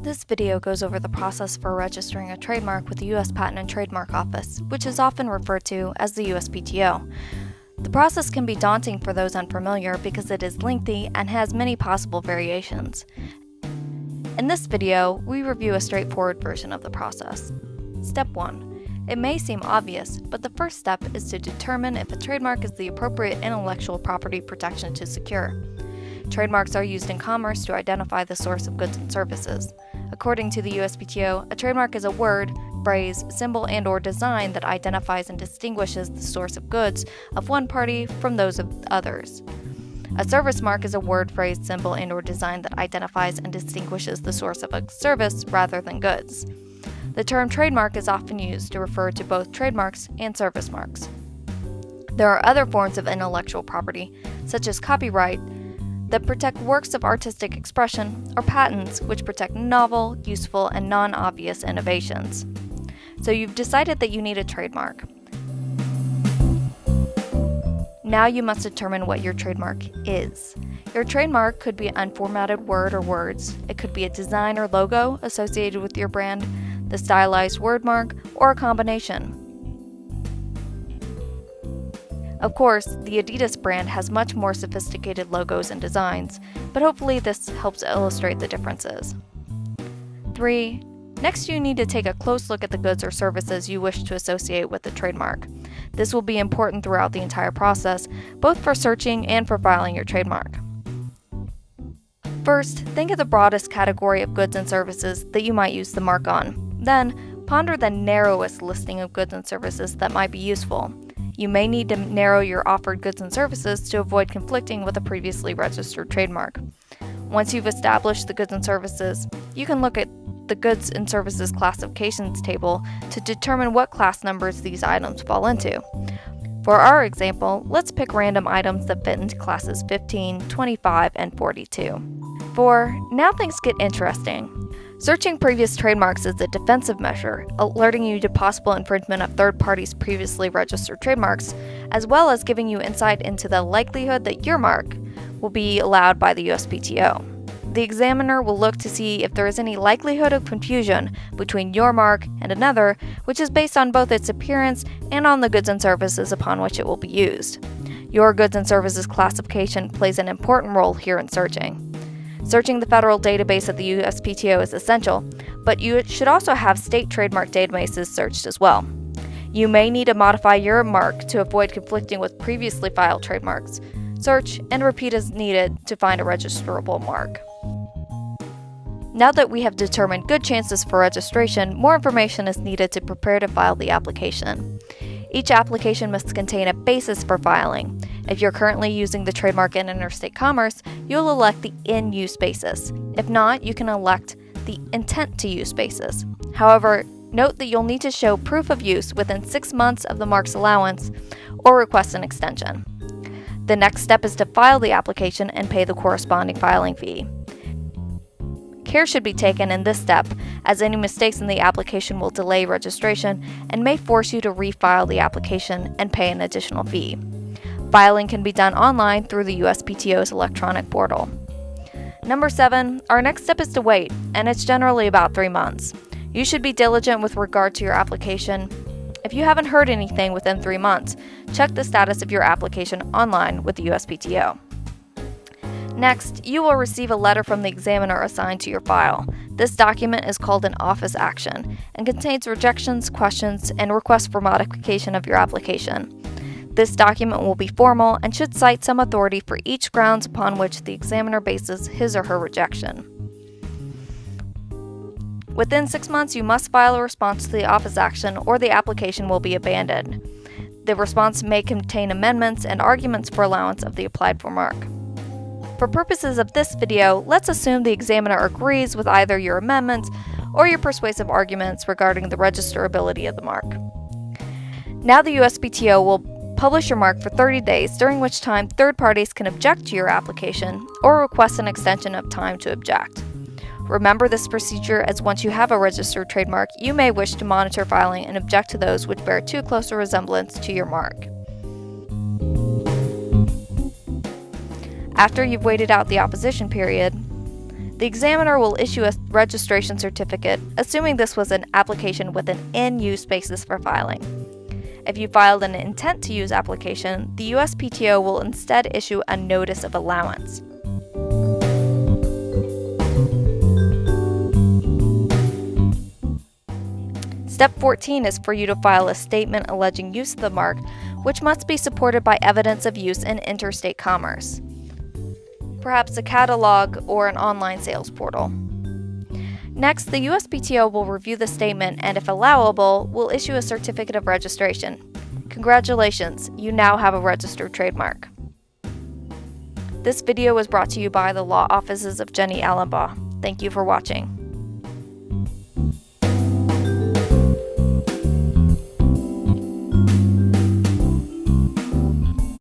This video goes over the process for registering a trademark with the U.S. Patent and Trademark Office, which is often referred to as the USPTO. The process can be daunting for those unfamiliar because it is lengthy and has many possible variations. In this video, we review a straightforward version of the process. Step 1. It may seem obvious, but the first step is to determine if a trademark is the appropriate intellectual property protection to secure. Trademarks are used in commerce to identify the source of goods and services. According to the USPTO, a trademark is a word, phrase, symbol, and/or design that identifies and distinguishes the source of goods of one party from those of others. A service mark is a word, phrase, symbol, and/or design that identifies and distinguishes the source of a service rather than goods. The term trademark is often used to refer to both trademarks and service marks. There are other forms of intellectual property, such as copyright, that protect works of artistic expression, or patents, which protect novel, useful, and non-obvious innovations. So you've decided that you need a trademark. Now you must determine what your trademark is. Your trademark could be an unformatted word or words. It could be a design or logo associated with your brand, the stylized word mark, or a combination. Of course, the Adidas brand has much more sophisticated logos and designs, but hopefully this helps illustrate the differences. 3. Next, you need to take a close look at the goods or services you wish to associate with the trademark. This will be important throughout the entire process, both for searching and for filing your trademark. First, think of the broadest category of goods and services that you might use the mark on. Then, ponder the narrowest listing of goods and services that might be useful. You may need to narrow your offered goods and services to avoid conflicting with a previously registered trademark. Once you've established the goods and services, you can look at the goods and services classifications table to determine what class numbers these items fall into. For our example, let's pick random items that fit into classes 15, 25, and 42. 4. Now things get interesting. Searching previous trademarks is a defensive measure, alerting you to possible infringement of third parties' previously registered trademarks, as well as giving you insight into the likelihood that your mark will be allowed by the USPTO. The examiner will look to see if there is any likelihood of confusion between your mark and another, which is based on both its appearance and on the goods and services upon which it will be used. Your goods and services classification plays an important role here in searching. Searching the federal database at the USPTO is essential, but you should also have state trademark databases searched as well. You may need to modify your mark to avoid conflicting with previously filed trademarks. Search and repeat as needed to find a registrable mark. Now that we have determined good chances for registration, more information is needed to prepare to file the application. Each application must contain a basis for filing. If you're currently using the trademark in interstate commerce, you'll elect the in-use basis. If not, you can elect the intent-to-use basis. However, note that you'll need to show proof of use within 6 months of the mark's allowance or request an extension. The next step is to file the application and pay the corresponding filing fee. Care should be taken in this step, as any mistakes in the application will delay registration and may force you to refile the application and pay an additional fee. Filing can be done online through the USPTO's electronic portal. Number 7, our next step is to wait, and it's generally about 3 months. You should be diligent with regard to your application. If you haven't heard anything within 3 months, check the status of your application online with the USPTO. Next, you will receive a letter from the examiner assigned to your file. This document is called an office action and contains rejections, questions, and requests for modification of your application. This document will be formal and should cite some authority for each grounds upon which the examiner bases his or her rejection. Within 6 months, you must file a response to the office action or the application will be abandoned. The response may contain amendments and arguments for allowance of the applied for mark. For purposes of this video, let's assume the examiner agrees with either your amendments or your persuasive arguments regarding the registrability of the mark. Now the USPTO will publish your mark for 30 days, during which time third parties can object to your application or request an extension of time to object. Remember this procedure, as once you have a registered trademark, you may wish to monitor filing and object to those which bear too close a resemblance to your mark. After you've waited out the opposition period, The examiner will issue a registration certificate, assuming this was an application with an in-use basis for filing. If you filed an intent to use application, the USPTO will instead issue a notice of allowance. Step 14 is for you to file a statement alleging use of the mark, which must be supported by evidence of use in interstate commerce, perhaps a catalog or an online sales portal. Next, the USPTO will review the statement and, if allowable, will issue a certificate of registration. Congratulations, you now have a registered trademark. This video was brought to you by the law offices of Jenny Allenbaugh. Thank you for watching.